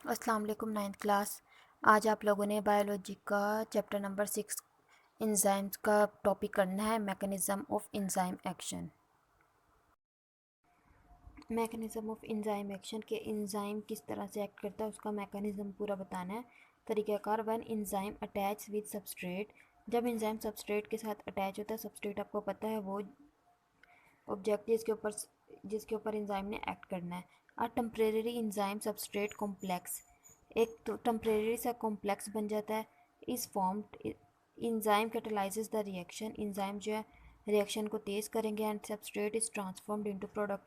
अस्सलाम वालेकुम। 9th class. आज आप लोगों ने बायोलॉजी का चैप्टर नंबर 6 इंजाइम्स का टॉपिक करना है, mechanism of enzyme action. Mechanism of enzyme action के इंजाइम किस तरह से एक्ट करता है उसका मैकेनिज़्म पूरा बताना है। तरीक़ाकार, when enzyme attach with substrate, जब इंजाइम सबस्ट्रेट के साथ अटैच होता है। सबस्ट्रेट आपको पता है वो ऑब्जेक्ट जिसके ऊपर इंजाइम ने एक्ट करना है। A temporary enzyme substrate complex, एक तो टेम्परेरी सा कॉम्प्लेक्स बन जाता है। इस formed enzyme कैटलाइजेस the reaction, enzyme जो है रिएक्शन को तेज़ करेंगे। And substrate is transformed into product,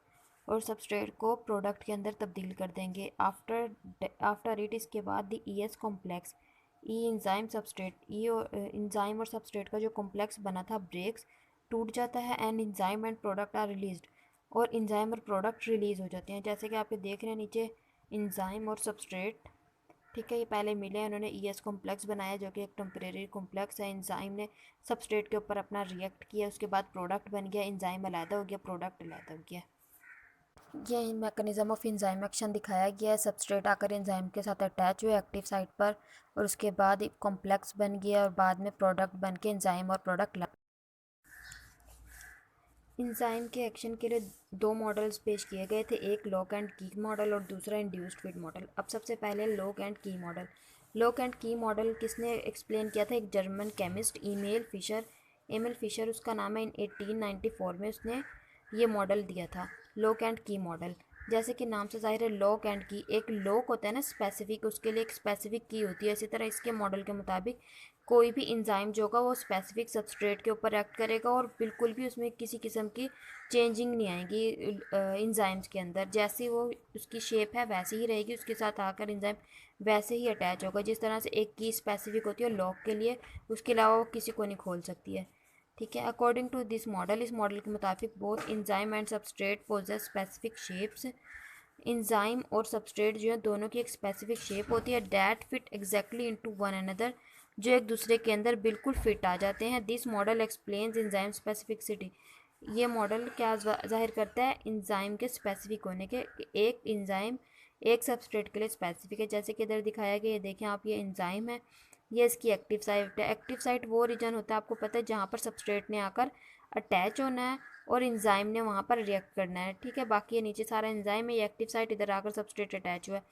और सबस्ट्रेट को प्रोडक्ट के अंदर तब्दील कर देंगे। आफ्टर इट, इसके बाद the E S complex, E enzyme substrate, E enzyme और सबस्ट्रेट का जो कॉम्प्लेक्स बना था ब्रेक्स, टूट जाता है। And enzyme and product are released, और इंजाइम और प्रोडक्ट रिलीज़ हो जाते हैं। जैसे कि आप ये देख रहे हैं नीचे, इंजाइम और सबस्ट्रेट, ठीक है, ये पहले मिले, उन्होंने ई एस कॉम्प्लेक्स बनाया जो कि एक टेम्परेरी कॉम्प्लेक्स है। इंजाइम ने सबस्ट्रेट के ऊपर अपना रिएक्ट किया, उसके बाद प्रोडक्ट बन गया। इंजाइम अलहदा हो गया, प्रोडक्ट अलहदा हो गया। ये मैकेनिज्म ऑफ इंजाइम एक्शन दिखाया गया है। सबस्ट्रेट आकर इंजाइम के साथ अटैच हुए एक्टिव साइट पर, और उसके बाद एक कॉम्प्लेक्स बन गया, और बाद में प्रोडक्ट बन के इंजाइम और प्रोडक्ट। इंजाइम के एक्शन के लिए दो मॉडल्स पेश किए गए थे, एक लॉक एंड की मॉडल और दूसरा इंड्यूस्ड फिट मॉडल। अब सबसे पहले lock and key model. Lock and key model किसने एक्सप्लेन किया था? एक जर्मन केमिस्ट एमिल फिशर उसका नाम है। इन 1894 में उसने ये मॉडल दिया था, लॉक एंड की मॉडल। जैसे कि नाम से जाहिर है, लॉक एंड की, एक लॉक होता है ना स्पेसिफिक, उसके लिए एक स्पेसिफिक की होती है। इसी तरह इसके मॉडल के मुताबिक कोई भी इंजाइम जो होगा वो स्पेसिफिक सबस्ट्रेट के ऊपर एक्ट करेगा, और बिल्कुल भी उसमें किसी किस्म की चेंजिंग नहीं आएगी। इंजाइम्स के अंदर जैसी वो उसकी शेप है वैसे ही रहेगी, उसके साथ आकर इंजाइम वैसे ही अटैच होगा। जिस तरह से एक की स्पेसिफिक होती है लॉक के लिए, उसके अलावा वो किसी को नहीं खोल सकती है, ठीक है। अकॉर्डिंग टू दिस मॉडल, इस मॉडल के मुताबिक both enzyme and substrate possess specific shapes, enzyme और सबस्ट्रेट जो है दोनों की एक स्पेसिफिक शेप होती है, that fit exactly into one another, जो एक दूसरे के अंदर बिल्कुल फिट आ जाते हैं। This model explains enzyme specificity, ये मॉडल क्या जाहिर करता है? इंजाइम के स्पेसिफिक होने के, एक इंजाइम एक सबस्ट्रेट के लिए स्पेसिफिक है। जैसे कि इधर दिखाया गया है, देखें आप, ये इंजाइम है, ये इसकी एक्टिव साइट है। एक्टिव साइट वो रीजन होता है, आपको पता है, जहाँ पर सबस्ट्रेट ने आकर अटैच होना है और इंजाइम ने वहाँ पर रिएक्ट करना है, ठीक है। बाकी ये नीचे सारा इंजाइम है, ये एक्टिव साइट, इधर आकर सबस्ट्रेट अटैच हुआ है।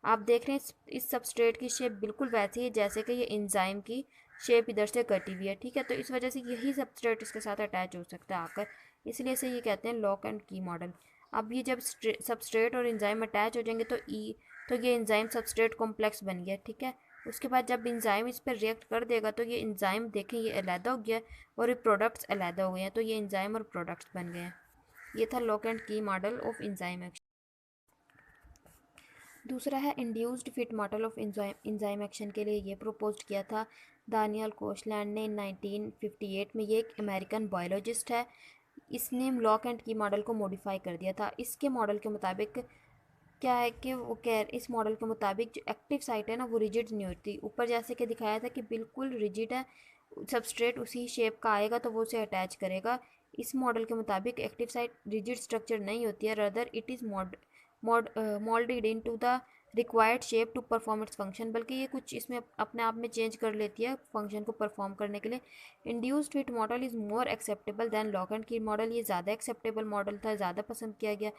आप देख रहे हैं इस सबस्ट्रेट की शेप बिल्कुल वैसी है जैसे कि ये इंजाइम की शेप इधर से कटी हुई है, ठीक है। तो इस वजह से यही सबस्ट्रेट इसके साथ अटैच हो सकता है आकर, इसलिए से ये कहते हैं लॉक एंड की मॉडल। अब ये जब सबस्ट्रेट और इंजाइम अटैच हो जाएंगे तो ये इंजाइम सबस्ट्रेट कॉम्प्लेक्स बन गया, ठीक है। उसके बाद जब इंजाइम इस पर रिएक्ट कर देगा तो ये इंजाइम देखें ये अलहदा हो गया, और ये प्रोडक्ट्स अलहदा हो गए हैं, तो ये इंजाइम और प्रोडक्ट्स बन गए हैं। ये था lock and key model of enzyme action. दूसरा है induced fit model of enzyme action के लिए ये प्रपोज किया था दानियल कोशलैंड ने 1958 में। ये एक अमेरिकन बायोलॉजिस्ट है, इसने लॉक एंड की मॉडल को मॉडिफाई कर दिया था। इसके मॉडल के मुताबिक क्या है कि वो इस मॉडल के मुताबिक जो एक्टिव साइट है ना वो रिजिड नहीं होती, ऊपर जैसे कि दिखाया था कि बिल्कुल रिजिड है, सबस्ट्रेट उसी शेप का आएगा तो वो उसे अटैच करेगा। इस मॉडल के मुताबिक एक्टिव साइट रिजिड स्ट्रक्चर नहीं होती है, rather it is moulded in to the required shape to perform its function, बल्कि ये कुछ इसमें अपने आप में चेंज कर लेती है फंक्शन को परफॉर्म करने के लिए। Induced fit model is more acceptable than lock and key model, ये ज़्यादा एक्सेप्टेबल मॉडल था, ज़्यादा पसंद किया गया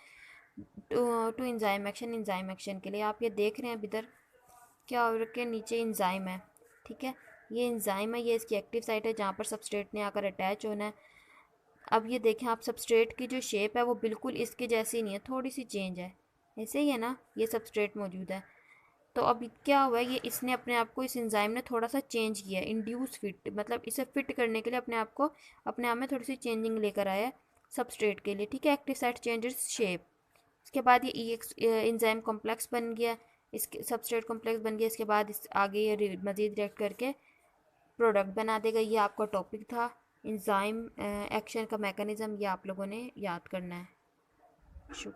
टू इंजाइम एक्शन के लिए। आप ये देख रहे हैं इधर क्या और के नीचे इंजाइम है, ठीक है, ये इंजाइम है, ये इसकी एक्टिव साइट है जहाँ पर सबस्ट्रेट ने आकर अटैच होना है। अब ये देखें आप, सबस्ट्रेट की जो शेप है वो बिल्कुल इसके जैसी नहीं है, थोड़ी सी चेंज है, ऐसे ही है ना, ये सबस्ट्रेट मौजूद है। तो अब क्या हुआ है, ये इसने अपने आप को, इस एंजाइम ने थोड़ा सा चेंज किया, इंड्यूस फिट, मतलब इसे फिट करने के लिए अपने आप को, अपने आप में थोड़ी सी चेंजिंग लेकर आया है सबस्ट्रेट के लिए, ठीक है। एक्टिव साइट चेंजेस शेप, इसके बाद ये एंजाइम कॉम्प्लेक्स बन गया, इसके सबस्ट्रेट कॉम्प्लेक्स बन गया, इसके बाद इस आगे ये मज़ीद रिएक्ट करके प्रोडक्ट बना देगा। ये आपका टॉपिक था इंजाइम एक्शन का मैकेनिज़्म, ये आप लोगों ने याद करना है। शुक्रिया।